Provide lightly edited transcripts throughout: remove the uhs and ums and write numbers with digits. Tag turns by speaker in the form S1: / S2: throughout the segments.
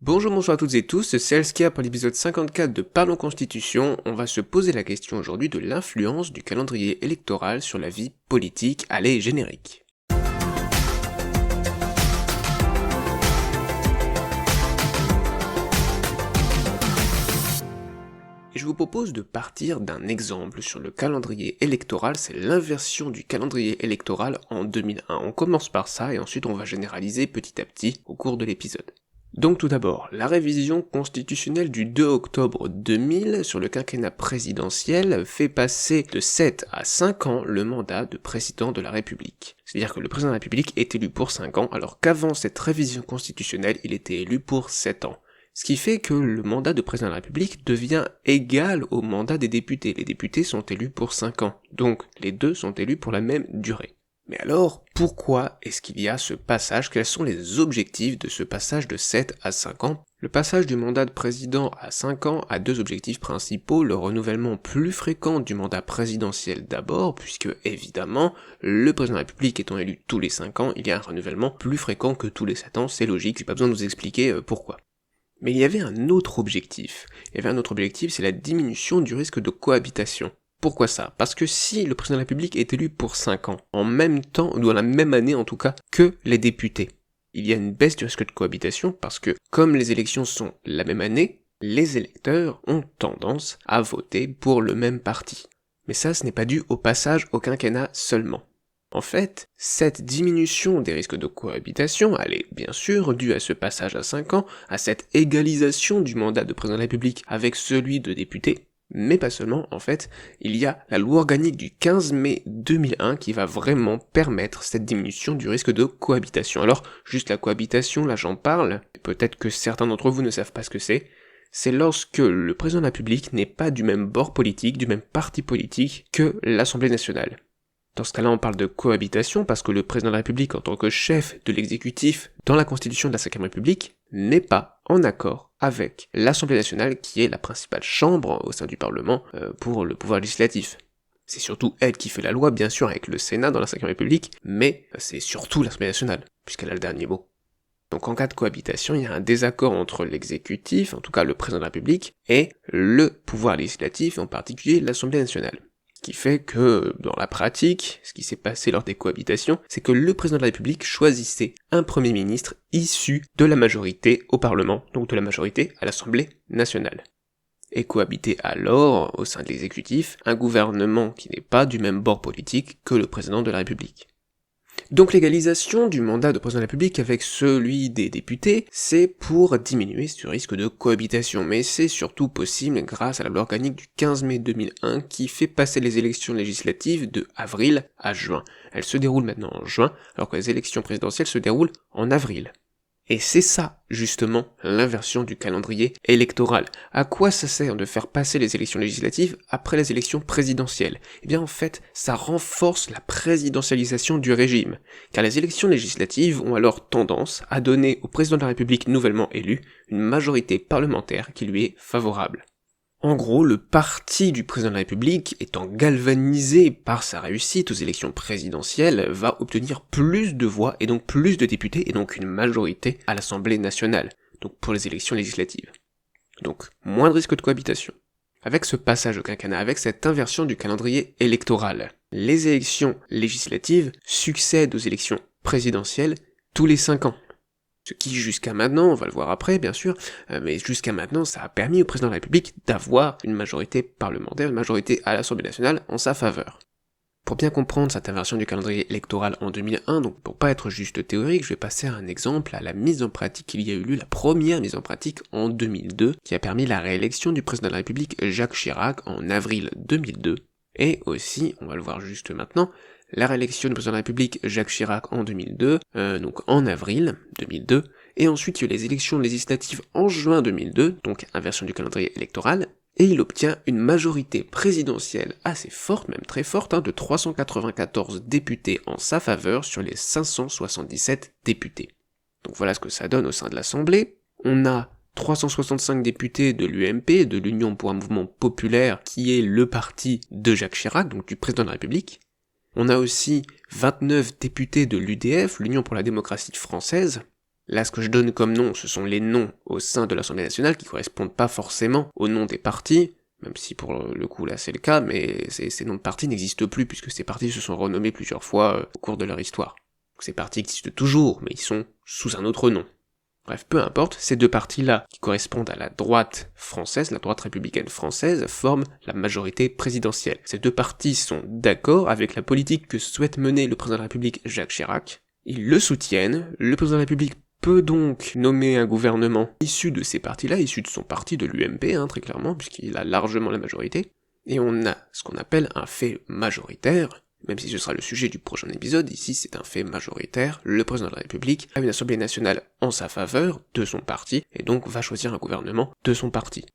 S1: Bonjour, bonsoir à toutes et tous, c'est Elskia pour l'épisode 54 de Parlons Constitution. On va se poser la question aujourd'hui de l'influence du calendrier électoral sur la vie politique. Allez, générique. Et je vous propose de partir d'un exemple sur le calendrier électoral, c'est l'inversion du calendrier électoral en 2001. On commence par ça et ensuite on va généraliser petit à petit au cours de l'épisode. Donc tout d'abord, la révision constitutionnelle du 2 octobre 2000 sur le quinquennat présidentiel fait passer de 7 à 5 ans le mandat de président de la République. C'est-à-dire que le président de la République est élu pour 5 ans, alors qu'avant cette révision constitutionnelle, il était élu pour 7 ans. Ce qui fait que le mandat de président de la République devient égal au mandat des députés. Les députés sont élus pour 5 ans, donc les deux sont élus pour la même durée. Mais alors, pourquoi est-ce qu'il y a ce passage? Quels sont les objectifs de ce passage de 7 à 5 ans? Le passage du mandat de président à 5 ans a deux objectifs principaux, le renouvellement plus fréquent du mandat présidentiel d'abord, puisque évidemment, le président de la République étant élu tous les 5 ans, il y a un renouvellement plus fréquent que tous les 7 ans, c'est logique, j'ai pas besoin de vous expliquer pourquoi. Mais il y avait un autre objectif. C'est la diminution du risque de cohabitation. Pourquoi ça? Parce que si le président de la République est élu pour 5 ans, en même temps, ou dans la même année en tout cas, que les députés, il y a une baisse du risque de cohabitation parce que, comme les élections sont la même année, les électeurs ont tendance à voter pour le même parti. Mais ça, ce n'est pas dû au passage au quinquennat seulement. En fait, cette diminution des risques de cohabitation, elle est bien sûr due à ce passage à 5 ans, à cette égalisation du mandat de président de la République avec celui de député, mais pas seulement, en fait, il y a la loi organique du 15 mai 2001 qui va vraiment permettre cette diminution du risque de cohabitation. Alors, juste la cohabitation, là j'en parle, peut-être que certains d'entre vous ne savent pas ce que c'est lorsque le président de la République n'est pas du même bord politique, du même parti politique que l'Assemblée nationale. Dans ce cas-là, on parle de cohabitation parce que le président de la République, en tant que chef de l'exécutif dans la Constitution de la Ve République, n'est pas en accord avec l'Assemblée nationale qui est la principale chambre au sein du Parlement pour le pouvoir législatif. C'est surtout elle qui fait la loi, bien sûr, avec le Sénat dans la Ve République, mais c'est surtout l'Assemblée nationale, puisqu'elle a le dernier mot. Donc en cas de cohabitation, il y a un désaccord entre l'exécutif, en tout cas le président de la République, et le pouvoir législatif, en particulier l'Assemblée nationale. Ce qui fait que, dans la pratique, ce qui s'est passé lors des cohabitations, c'est que le président de la République choisissait un premier ministre issu de la majorité au Parlement, donc de la majorité à l'Assemblée nationale. Et cohabitait alors, au sein de l'exécutif, un gouvernement qui n'est pas du même bord politique que le président de la République. Donc l'égalisation du mandat de président de la République avec celui des députés, c'est pour diminuer ce risque de cohabitation, mais c'est surtout possible grâce à la loi organique du 15 mai 2001 qui fait passer les élections législatives de avril à juin. Elles se déroulent maintenant en juin, alors que les élections présidentielles se déroulent en avril. Et c'est ça, justement, l'inversion du calendrier électoral. À quoi ça sert de faire passer les élections législatives après les élections présidentielles? Eh bien en fait, ça renforce la présidentialisation du régime, car les élections législatives ont alors tendance à donner au président de la République nouvellement élu une majorité parlementaire qui lui est favorable. En gros, le parti du président de la République, étant galvanisé par sa réussite aux élections présidentielles, va obtenir plus de voix et donc plus de députés et donc une majorité à l'Assemblée nationale, donc pour les élections législatives. Donc, moins de risque de cohabitation. Avec ce passage au quinquennat, avec cette inversion du calendrier électoral, les élections législatives succèdent aux élections présidentielles tous les 5 ans. Ce qui, jusqu'à maintenant, on va le voir après, bien sûr, mais jusqu'à maintenant, ça a permis au président de la République d'avoir une majorité parlementaire, une majorité à l'Assemblée nationale en sa faveur. Pour bien comprendre cette inversion du calendrier électoral en 2001, donc pour pas être juste théorique, je vais passer à un exemple à la mise en pratique qu'il y a eu lieu, la première mise en pratique en 2002, qui a permis la réélection du président de la République Jacques Chirac en avril 2002, et aussi, on va le voir juste maintenant, la réélection du président de la République Jacques Chirac en 2002, donc en avril 2002, et ensuite il y a eu les élections législatives en juin 2002, donc inversion du calendrier électoral, et il obtient une majorité présidentielle assez forte, même très forte, de 394 députés en sa faveur sur les 577 députés. Donc voilà ce que ça donne au sein de l'Assemblée. On a 365 députés de l'UMP, de l'Union pour un mouvement populaire, qui est le parti de Jacques Chirac, donc du président de la République. On a aussi 29 députés de l'UDF, l'Union pour la démocratie française, Là, ce que je donne comme nom, ce sont les noms au sein de l'Assemblée nationale qui correspondent pas forcément aux noms des partis, même si pour le coup là c'est le cas, mais ces noms de partis n'existent plus puisque ces partis se sont renommés plusieurs fois au cours de leur histoire. Donc, ces partis existent toujours, mais ils sont sous un autre nom. Bref, peu importe, ces deux partis-là, qui correspondent à la droite française, la droite républicaine française, forment la majorité présidentielle. Ces deux partis sont d'accord avec la politique que souhaite mener le président de la République Jacques Chirac. Ils le soutiennent, le président de la République peut donc nommer un gouvernement issu de ces partis-là, issu de son parti, de l'UMP, très clairement, puisqu'il a largement la majorité. Et on a ce qu'on appelle un fait majoritaire, même si ce sera le sujet du prochain épisode, ici c'est un fait majoritaire, le président de la République a une assemblée nationale en sa faveur, de son parti, et donc va choisir un gouvernement de son parti.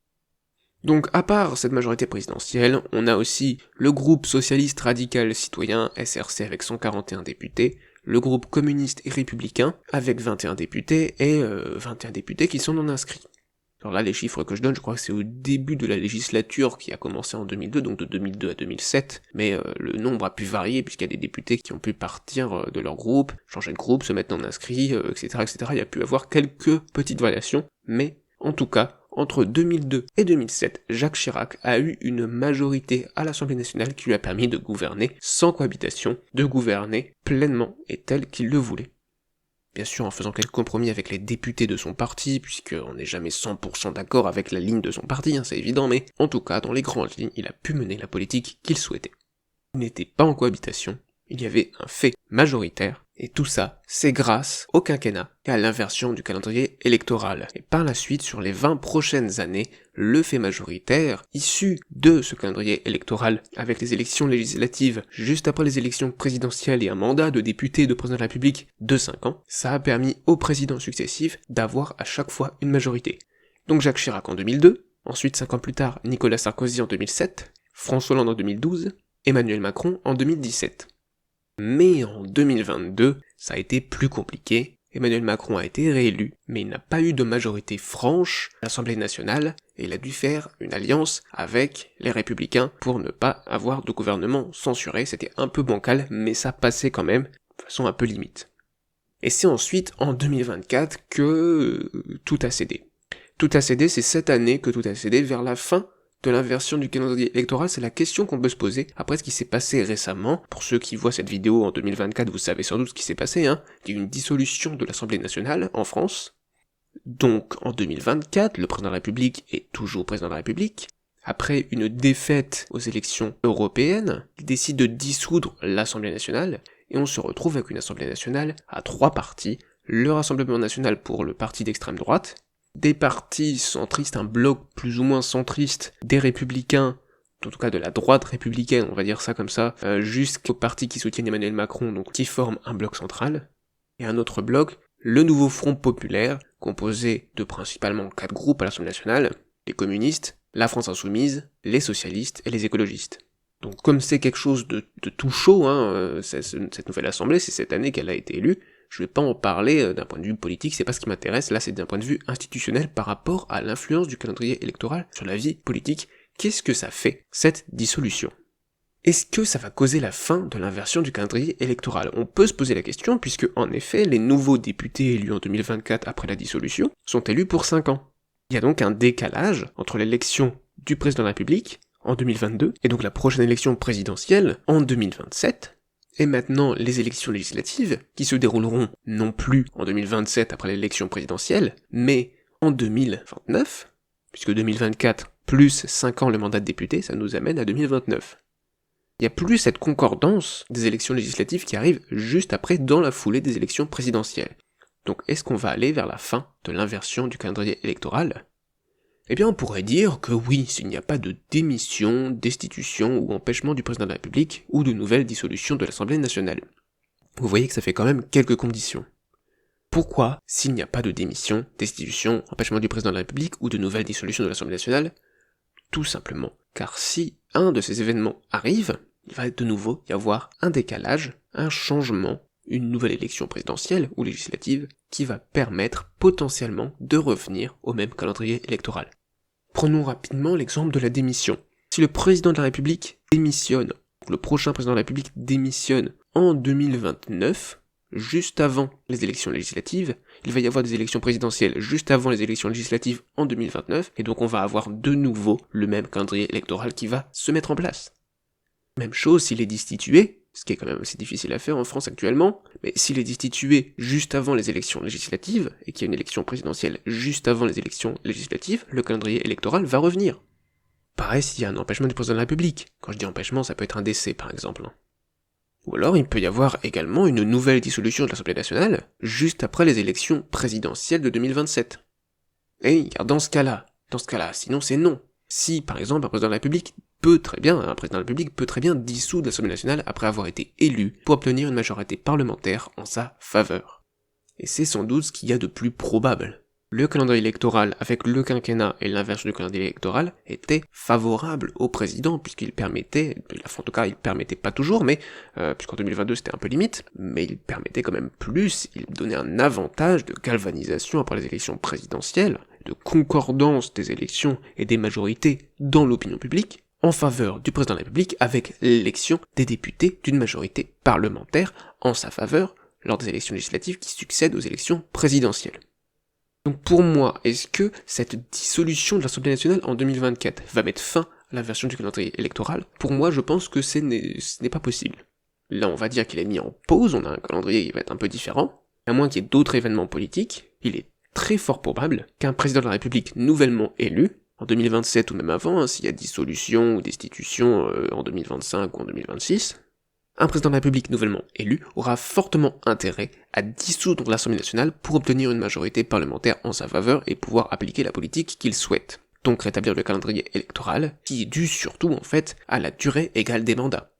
S1: Donc à part cette majorité présidentielle, on a aussi le groupe socialiste radical citoyen, SRC avec 141 députés, le groupe communiste et républicain avec 21 députés, et 21 députés qui sont non inscrits. Alors là, les chiffres que je donne, je crois que c'est au début de la législature qui a commencé en 2002, donc de 2002 à 2007, mais le nombre a pu varier puisqu'il y a des députés qui ont pu partir de leur groupe, changer de groupe, se mettre non inscrits, etc., etc. Il y a pu avoir quelques petites variations, mais en tout cas, entre 2002 et 2007, Jacques Chirac a eu une majorité à l'Assemblée nationale qui lui a permis de gouverner sans cohabitation, de gouverner pleinement et tel qu'il le voulait. Bien sûr en faisant quelques compromis avec les députés de son parti, puisqu'on n'est jamais 100% d'accord avec la ligne de son parti, c'est évident, mais en tout cas, dans les grandes lignes, il a pu mener la politique qu'il souhaitait. Il n'était pas en cohabitation, il y avait un fait majoritaire, et tout ça, c'est grâce au quinquennat et à l'inversion du calendrier électoral. Et par la suite, sur les 20 prochaines années, le fait majoritaire, issu de ce calendrier électoral, avec les élections législatives juste après les élections présidentielles et un mandat de député et de président de la République de 5 ans, ça a permis aux présidents successifs d'avoir à chaque fois une majorité. Donc Jacques Chirac en 2002, ensuite 5 ans plus tard, Nicolas Sarkozy en 2007, François Hollande en 2012, Emmanuel Macron en 2017. Mais en 2022, ça a été plus compliqué. Emmanuel Macron a été réélu, mais il n'a pas eu de majorité franche à l'Assemblée nationale, et il a dû faire une alliance avec les Républicains pour ne pas avoir de gouvernement censuré. C'était un peu bancal, mais ça passait quand même, de façon un peu limite. Et c'est ensuite, en 2024, que tout a cédé. Tout a cédé, c'est cette année que tout a cédé, vers la fin de l'inversion du calendrier électoral, c'est la question qu'on peut se poser après ce qui s'est passé récemment. Pour ceux qui voient cette vidéo en 2024, vous savez sans doute ce qui s'est passé, Il y a eu une dissolution de l'Assemblée nationale en France. Donc en 2024, le président de la République est toujours président de la République. Après une défaite aux élections européennes, il décide de dissoudre l'Assemblée nationale, et on se retrouve avec une Assemblée nationale à 3 partis, le Rassemblement national pour le parti d'extrême droite, des partis centristes, un bloc plus ou moins centriste, des républicains, en tout cas de la droite républicaine, on va dire ça comme ça, jusqu'aux partis qui soutiennent Emmanuel Macron, donc qui forment un bloc central, et un autre bloc, le Nouveau Front Populaire, composé de principalement 4 groupes à l'Assemblée nationale, les communistes, la France Insoumise, les socialistes et les écologistes. Donc comme c'est quelque chose de tout chaud, cette nouvelle assemblée, c'est cette année qu'elle a été élue, je vais pas en parler d'un point de vue politique, c'est pas ce qui m'intéresse, là c'est d'un point de vue institutionnel par rapport à l'influence du calendrier électoral sur la vie politique. Qu'est-ce que ça fait, cette dissolution ? Est-ce que ça va causer la fin de l'inversion du calendrier électoral ? On peut se poser la question, puisque en effet, les nouveaux députés élus en 2024 après la dissolution sont élus pour 5 ans. Il y a donc un décalage entre l'élection du président de la République en 2022, et donc la prochaine élection présidentielle en 2027, et maintenant les élections législatives, qui se dérouleront non plus en 2027 après l'élection présidentielle, mais en 2029, puisque 2024 plus 5 ans le mandat de député, ça nous amène à 2029. Il n'y a plus cette concordance des élections législatives qui arrivent juste après, dans la foulée des élections présidentielles. Donc est-ce qu'on va aller vers la fin de l'inversion du calendrier électoral ? Eh bien on pourrait dire que oui, s'il n'y a pas de démission, destitution ou empêchement du président de la République, ou de nouvelle dissolution de l'Assemblée nationale. Vous voyez que ça fait quand même quelques conditions. Pourquoi, s'il n'y a pas de démission, destitution, empêchement du président de la République, ou de nouvelle dissolution de l'Assemblée nationale ? Tout simplement, car si un de ces événements arrive, il va de nouveau y avoir un décalage, un changement, une nouvelle élection présidentielle ou législative qui va permettre potentiellement de revenir au même calendrier électoral. Prenons rapidement l'exemple de la démission. Si le président de la République démissionne, le prochain président de la République démissionne en 2029, juste avant les élections législatives, il va y avoir des élections présidentielles juste avant les élections législatives en 2029, et donc on va avoir de nouveau le même calendrier électoral qui va se mettre en place. Même chose s'il est destitué, ce qui est quand même assez difficile à faire en France actuellement, mais s'il est destitué juste avant les élections législatives, et qu'il y a une élection présidentielle juste avant les élections législatives, le calendrier électoral va revenir. Pareil s'il y a un empêchement du président de la République. Quand je dis empêchement, ça peut être un décès par exemple. Ou alors il peut y avoir également une nouvelle dissolution de l'Assemblée nationale, juste après les élections présidentielles de 2027. Et car dans ce cas-là, sinon c'est non. Si, par exemple, un président de la République peut très bien dissoudre l'Assemblée nationale après avoir été élu pour obtenir une majorité parlementaire en sa faveur. Et c'est sans doute ce qu'il y a de plus probable. Le calendrier électoral avec le quinquennat et l'inversion du calendrier électoral était favorable au président puisqu'il permettait, en tout cas il permettait pas toujours, mais puisqu'en 2022 c'était un peu limite, mais il permettait quand même plus, il donnait un avantage de galvanisation après les élections présidentielles, de concordance des élections et des majorités dans l'opinion publique, en faveur du président de la République avec l'élection des députés d'une majorité parlementaire en sa faveur lors des élections législatives qui succèdent aux élections présidentielles. Donc pour moi, est-ce que cette dissolution de l'Assemblée nationale en 2024 va mettre fin à la version du calendrier électoral? Pour moi, je pense que ce n'est pas possible. Là, on va dire qu'il est mis en pause, on a un calendrier qui va être un peu différent, à moins qu'il y ait d'autres événements politiques, il est très fort probable qu'un président de la République nouvellement élu, en 2027 ou même avant, s'il y a dissolution ou destitution en 2025 ou en 2026, un président de la République nouvellement élu aura fortement intérêt à dissoudre l'Assemblée nationale pour obtenir une majorité parlementaire en sa faveur et pouvoir appliquer la politique qu'il souhaite. Donc rétablir le calendrier électoral, qui est dû surtout en fait à la durée égale des mandats.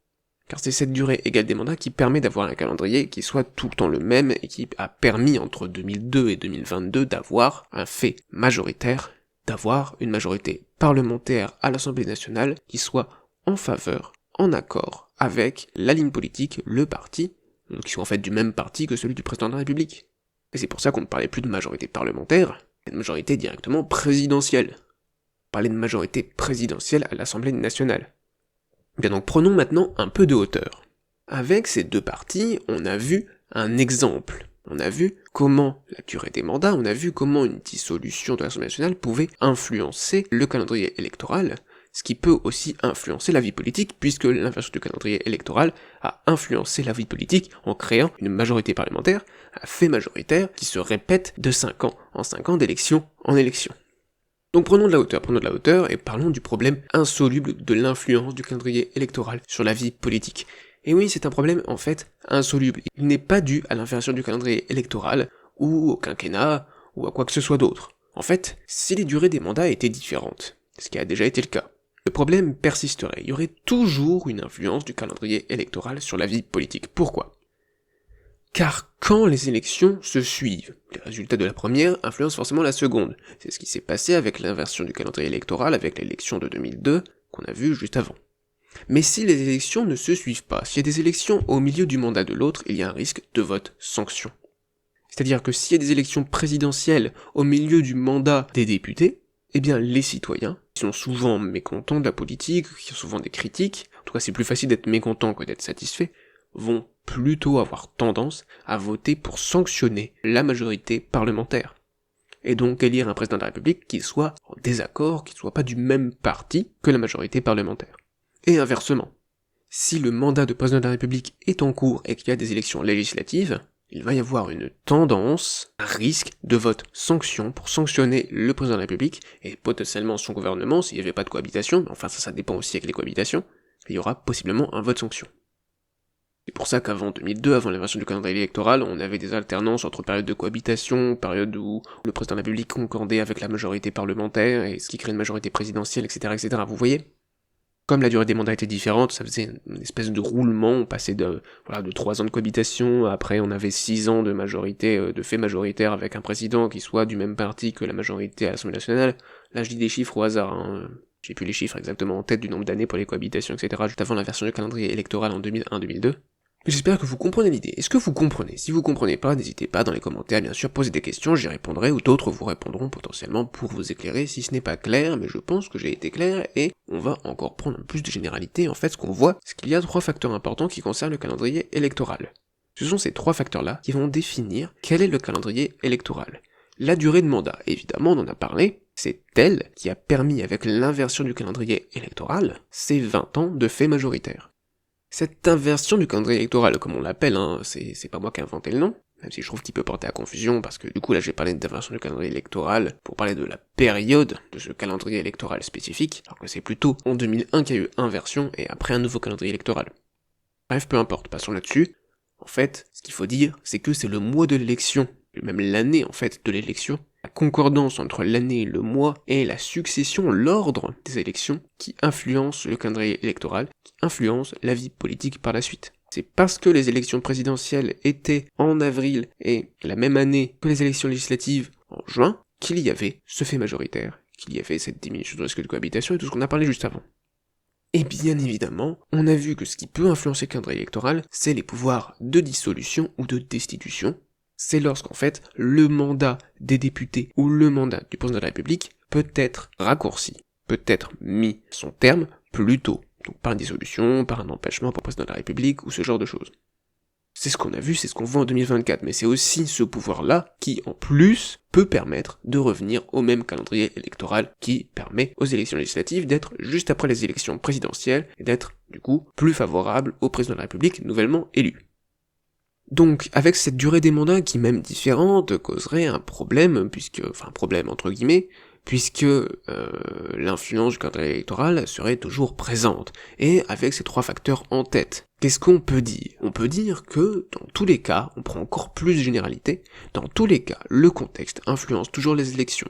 S1: Car c'est cette durée égale des mandats qui permet d'avoir un calendrier qui soit tout le temps le même et qui a permis entre 2002 et 2022 d'avoir un fait majoritaire, d'avoir une majorité parlementaire à l'Assemblée nationale qui soit en faveur, en accord avec la ligne politique, le parti, qui sont en fait du même parti que celui du président de la République. Et c'est pour ça qu'on ne parlait plus de majorité parlementaire, mais de majorité directement présidentielle. On parlait de majorité présidentielle à l'Assemblée nationale. Bien donc prenons maintenant un peu de hauteur. Avec ces deux partis, on a vu un exemple. On a vu comment la durée des mandats, on a vu comment une dissolution de l'Assemblée nationale pouvait influencer le calendrier électoral, ce qui peut aussi influencer la vie politique, puisque l'inversion du calendrier électoral a influencé la vie politique en créant une majorité parlementaire, un fait majoritaire qui se répète de 5 ans en 5 ans d'élection en élection. Donc prenons de la hauteur et parlons du problème insoluble de l'influence du calendrier électoral sur la vie politique. Et oui, c'est un problème en fait insoluble. Il n'est pas dû à l'inversion du calendrier électoral, ou au quinquennat, ou à quoi que ce soit d'autre. En fait, si les durées des mandats étaient différentes, ce qui a déjà été le cas, le problème persisterait, il y aurait toujours une influence du calendrier électoral sur la vie politique. Pourquoi ? Car quand les élections se suivent, les résultats de la première influencent forcément la seconde. C'est ce qui s'est passé avec l'inversion du calendrier électoral, avec l'élection de 2002, qu'on a vu juste avant. Mais si les élections ne se suivent pas, s'il y a des élections au milieu du mandat de l'autre, il y a un risque de vote sanction. C'est-à-dire que s'il y a des élections présidentielles au milieu du mandat des députés, eh bien les citoyens, qui sont souvent mécontents de la politique, qui ont souvent des critiques, en tout cas c'est plus facile d'être mécontent que d'être satisfait, vont plutôt avoir tendance à voter pour sanctionner la majorité parlementaire. Et donc élire un président de la République qui soit en désaccord, qui ne soit pas du même parti que la majorité parlementaire. Et inversement, si le mandat de président de la République est en cours et qu'il y a des élections législatives, il va y avoir une tendance, un risque de vote sanction pour sanctionner le président de la République et potentiellement son gouvernement s'il n'y avait pas de cohabitation, mais enfin ça dépend aussi avec les cohabitations, il y aura possiblement un vote sanction. C'est pour ça qu'avant 2002, avant l'inversion du calendrier électoral, on avait des alternances entre périodes de cohabitation, périodes où le président de la République concordait avec la majorité parlementaire, et ce qui crée une majorité présidentielle, etc., Vous voyez ? Comme la durée des mandats était différente, ça faisait une espèce de roulement, on passait de 3 ans de cohabitation, après on avait 6 ans de majorité, de fait majoritaire avec un président qui soit du même parti que la majorité à l'Assemblée nationale. Là je dis des chiffres au hasard, hein. J'ai plus les chiffres exactement en tête du nombre d'années pour les cohabitations, etc., juste avant l'inversion du calendrier électoral en 2001-2002. J'espère que vous comprenez l'idée. Est-ce que vous comprenez? Si vous comprenez pas, n'hésitez pas dans les commentaires, bien sûr, posez des questions, j'y répondrai, ou d'autres vous répondront potentiellement pour vous éclairer si ce n'est pas clair, mais je pense que j'ai été clair, et on va encore prendre plus de généralité. En fait, ce qu'on voit, c'est qu'il y a 3 facteurs importants qui concernent le calendrier électoral. Ce sont ces trois facteurs-là qui vont définir quel est le calendrier électoral. La durée de mandat, évidemment, on en a parlé, c'est elle qui a permis, avec l'inversion du calendrier électoral, ces 20 ans de fait majoritaire. Cette inversion du calendrier électoral, comme on l'appelle, c'est pas moi qui ai inventé le nom, même si je trouve qu'il peut porter à confusion, parce que du coup là j'ai parlé d'inversion du calendrier électoral pour parler de la période de ce calendrier électoral spécifique, alors que c'est plutôt en 2001 qu'il y a eu inversion, et après un nouveau calendrier électoral. Bref, peu importe, passons là-dessus. En fait, ce qu'il faut dire, c'est que c'est le mois de l'élection, même l'année en fait de l'élection, la concordance entre l'année, le mois et la succession, l'ordre des élections, qui influence le calendrier électoral, qui influence la vie politique par la suite. C'est parce que les élections présidentielles étaient en avril et la même année que les élections législatives en juin, qu'il y avait ce fait majoritaire, qu'il y avait cette diminution de risque de cohabitation et tout ce qu'on a parlé juste avant. Et bien évidemment, on a vu que ce qui peut influencer le calendrier électoral, c'est les pouvoirs de dissolution ou de destitution. C'est lorsqu'en fait, le mandat des députés ou le mandat du président de la République peut être raccourci, peut être mis à son terme plus tôt, donc par une dissolution, par un empêchement pour le président de la République ou ce genre de choses. C'est ce qu'on a vu, c'est ce qu'on voit en 2024, mais c'est aussi ce pouvoir-là qui, en plus, peut permettre de revenir au même calendrier électoral qui permet aux élections législatives d'être juste après les élections présidentielles et d'être, du coup, plus favorable au président de la République nouvellement élu. Donc, avec cette durée des mandats qui, même différente, causerait un problème, un problème entre guillemets, puisque l'influence du calendrier électoral serait toujours présente, et avec ces trois facteurs en tête. Qu'est-ce qu'on peut dire? On peut dire que, dans tous les cas, on prend encore plus de généralité, dans tous les cas, le contexte influence toujours les élections.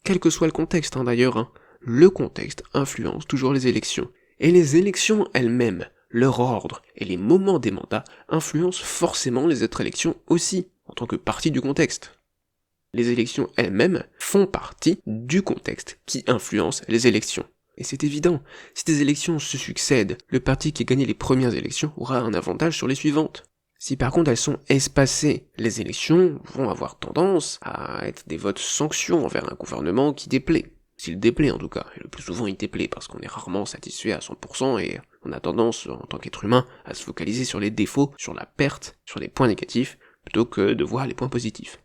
S1: Quel que soit le contexte d'ailleurs, le contexte influence toujours les élections. Et les élections elles-mêmes, leur ordre et les moments des mandats influencent forcément les autres élections aussi, en tant que partie du contexte. Les élections elles-mêmes font partie du contexte qui influence les élections. Et c'est évident, si des élections se succèdent, le parti qui a gagné les premières élections aura un avantage sur les suivantes. Si par contre elles sont espacées, les élections vont avoir tendance à être des votes sanctions envers un gouvernement qui déplaît. S'il déplaît en tout cas, et le plus souvent il déplaît parce qu'on est rarement satisfait à 100% et on a tendance en tant qu'être humain à se focaliser sur les défauts, sur la perte, sur les points négatifs, plutôt que de voir les points positifs.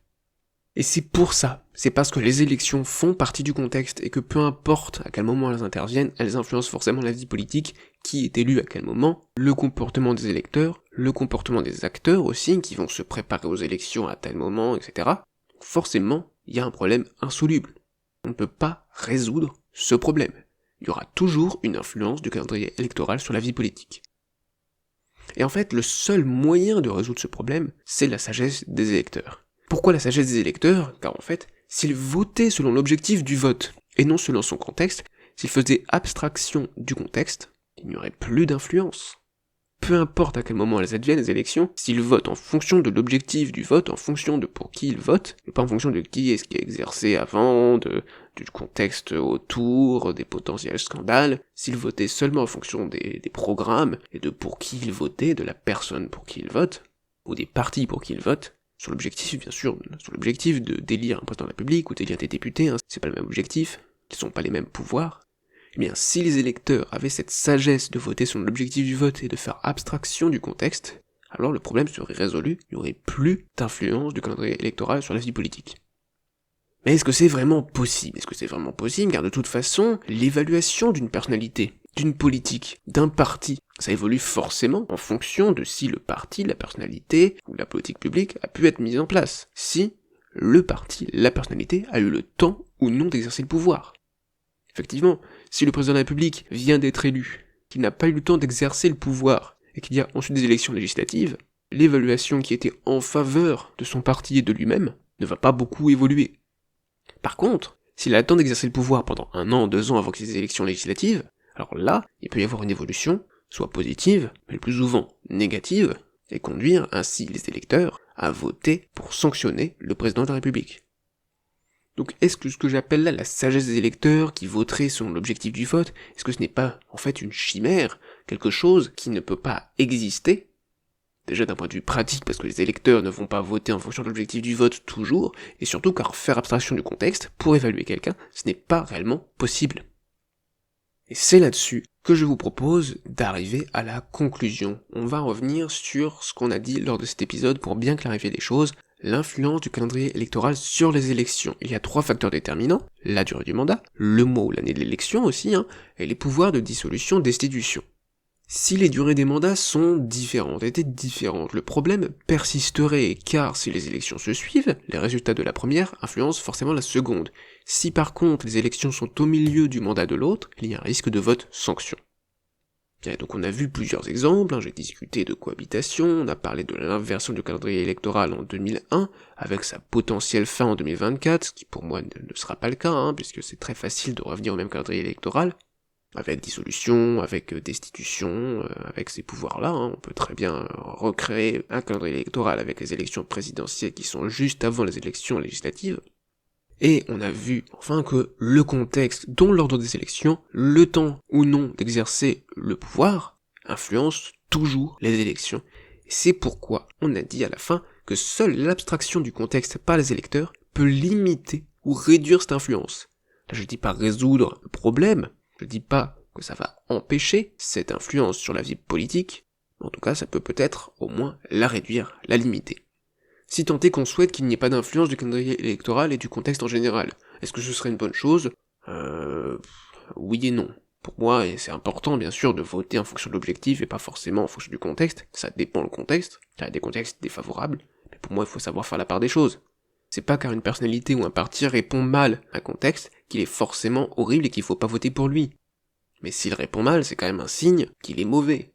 S1: Et c'est pour ça, c'est parce que les élections font partie du contexte et que peu importe à quel moment elles interviennent, elles influencent forcément la vie politique, qui est élu à quel moment, le comportement des électeurs, le comportement des acteurs aussi, qui vont se préparer aux élections à tel moment, etc. Donc forcément, il y a un problème insoluble. On ne peut pas résoudre ce problème. Il y aura toujours une influence du calendrier électoral sur la vie politique. Et en fait, le seul moyen de résoudre ce problème, c'est la sagesse des électeurs. Pourquoi la sagesse des électeurs? Car en fait, s'ils votaient selon l'objectif du vote, et non selon son contexte, s'ils faisaient abstraction du contexte, il n'y aurait plus d'influence. Peu importe à quel moment elles adviennent les élections, s'ils votent en fonction de l'objectif du vote, en fonction de pour qui ils votent, et pas en fonction de qui est-ce qui a exercé avant, du contexte autour, des potentiels scandales, s'ils votaient seulement en fonction des programmes, et de pour qui ils votaient, de la personne pour qui ils votent, ou des partis pour qui ils votent, sur l'objectif, bien sûr, sur l'objectif d'élire un président de la République ou d'élire des députés, c'est pas le même objectif, ce sont pas les mêmes pouvoirs. Eh bien, si les électeurs avaient cette sagesse de voter selon l'objectif du vote et de faire abstraction du contexte, alors le problème serait résolu, il n'y aurait plus d'influence du calendrier électoral sur la vie politique. Mais est-ce que c'est vraiment possible? Est-ce que c'est vraiment possible? Car de toute façon, l'évaluation d'une personnalité, d'une politique, d'un parti, ça évolue forcément en fonction de si le parti, la personnalité ou la politique publique a pu être mise en place, si le parti, la personnalité a eu le temps ou non d'exercer le pouvoir. Effectivement, si le président de la République vient d'être élu, qu'il n'a pas eu le temps d'exercer le pouvoir, et qu'il y a ensuite des élections législatives, l'évaluation qui était en faveur de son parti et de lui-même ne va pas beaucoup évoluer. Par contre, s'il a le temps d'exercer le pouvoir pendant 1 an, 2 ans avant qu'il y ait des élections législatives, alors là, il peut y avoir une évolution, soit positive, mais le plus souvent négative, et conduire ainsi les électeurs à voter pour sanctionner le président de la République. Donc est-ce que ce que j'appelle là la sagesse des électeurs qui voteraient selon l'objectif du vote, est-ce que ce n'est pas en fait une chimère, quelque chose qui ne peut pas exister? Déjà d'un point de vue pratique, parce que les électeurs ne vont pas voter en fonction de l'objectif du vote toujours, et surtout car faire abstraction du contexte pour évaluer quelqu'un, ce n'est pas réellement possible. Et c'est là-dessus que je vous propose d'arriver à la conclusion. On va revenir sur ce qu'on a dit lors de cet épisode pour bien clarifier les choses, l'influence du calendrier électoral sur les élections. Il y a 3 facteurs déterminants, la durée du mandat, le mois ou l'année de l'élection aussi, et les pouvoirs de dissolution destitution. Si les durées des mandats étaient différentes, le problème persisterait, car si les élections se suivent, les résultats de la première influencent forcément la seconde. Si par contre les élections sont au milieu du mandat de l'autre, il y a un risque de vote sanction. Bien, donc on a vu plusieurs exemples, j'ai discuté de cohabitation, on a parlé de l'inversion du calendrier électoral en 2001, avec sa potentielle fin en 2024, ce qui pour moi ne sera pas le cas, puisque c'est très facile de revenir au même calendrier électoral, avec dissolution, avec destitution, avec ces pouvoirs-là, on peut très bien recréer un calendrier électoral avec les élections présidentielles qui sont juste avant les élections législatives. Et on a vu enfin que le contexte, dont l'ordre des élections, le temps ou non d'exercer le pouvoir, influence toujours les élections. Et c'est pourquoi on a dit à la fin que seule l'abstraction du contexte par les électeurs peut limiter ou réduire cette influence. Là je dis pas résoudre le problème, je dis pas que ça va empêcher cette influence sur la vie politique, mais en tout cas ça peut peut-être au moins la réduire, la limiter. Si tant est qu'on souhaite qu'il n'y ait pas d'influence du calendrier électoral et du contexte en général, est-ce que ce serait une bonne chose ? Oui et non. Pour moi, et c'est important bien sûr de voter en fonction de l'objectif et pas forcément en fonction du contexte, ça dépend le contexte, il y a des contextes défavorables, mais pour moi il faut savoir faire la part des choses. C'est pas car une personnalité ou un parti répond mal à un contexte qu'il est forcément horrible et qu'il faut pas voter pour lui. Mais s'il répond mal, c'est quand même un signe qu'il est mauvais.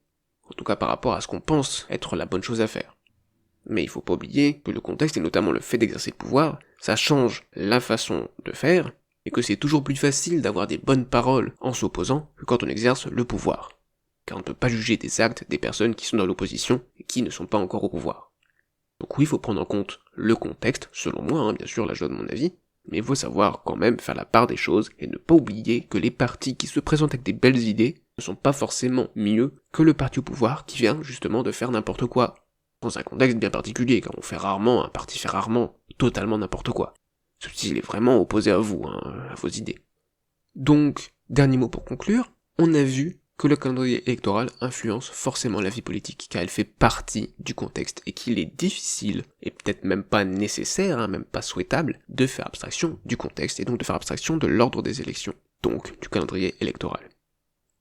S1: En tout cas par rapport à ce qu'on pense être la bonne chose à faire. Mais il faut pas oublier que le contexte, et notamment le fait d'exercer le pouvoir, ça change la façon de faire, et que c'est toujours plus facile d'avoir des bonnes paroles en s'opposant que quand on exerce le pouvoir. Car on ne peut pas juger des actes des personnes qui sont dans l'opposition et qui ne sont pas encore au pouvoir. Donc oui, il faut prendre en compte le contexte, selon moi, bien sûr, là je donne mon avis, mais il faut savoir quand même faire la part des choses et ne pas oublier que les partis qui se présentent avec des belles idées ne sont pas forcément mieux que le parti au pouvoir qui vient justement de faire n'importe quoi. Dans un contexte bien particulier, car un parti fait rarement totalement n'importe quoi. Sauf s'il est vraiment opposé à vous, à vos idées. Donc, dernier mot pour conclure, on a vu que le calendrier électoral influence forcément la vie politique, car elle fait partie du contexte, et qu'il est difficile, et peut-être même pas nécessaire, même pas souhaitable, de faire abstraction du contexte, et donc de faire abstraction de l'ordre des élections, donc du calendrier électoral.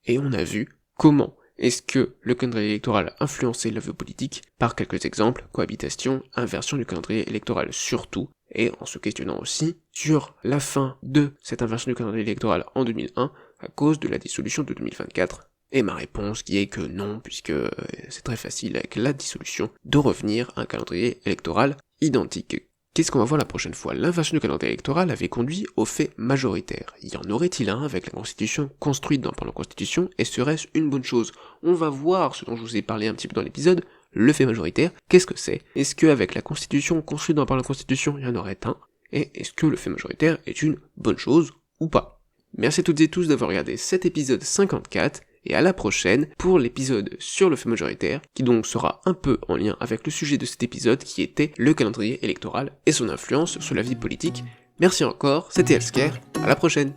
S1: Et on a vu comment est-ce que le calendrier électoral a influencé la vie politique, par quelques exemples, cohabitation, inversion du calendrier électoral surtout, et en se questionnant aussi sur la fin de cette inversion du calendrier électoral en 2001, à cause de la dissolution de 2024, et ma réponse qui est que non, puisque c'est très facile avec la dissolution de revenir à un calendrier électoral identique. Qu'est-ce qu'on va voir la prochaine fois ? L'inversion du calendrier électoral avait conduit au fait majoritaire. Y en aurait-il un avec la constitution construite par la constitution, et serait-ce une bonne chose ? On va voir ce dont je vous ai parlé un petit peu dans l'épisode, le fait majoritaire, qu'est-ce que c'est ? Est-ce qu'avec la constitution construite par la constitution, il y en aurait un ? Et est-ce que le fait majoritaire est une bonne chose ou pas ? Merci à toutes et tous d'avoir regardé cet épisode 54, et à la prochaine pour l'épisode sur le fait majoritaire, qui donc sera un peu en lien avec le sujet de cet épisode qui était le calendrier électoral et son influence sur la vie politique. Merci encore, c'était Elsker, à la prochaine.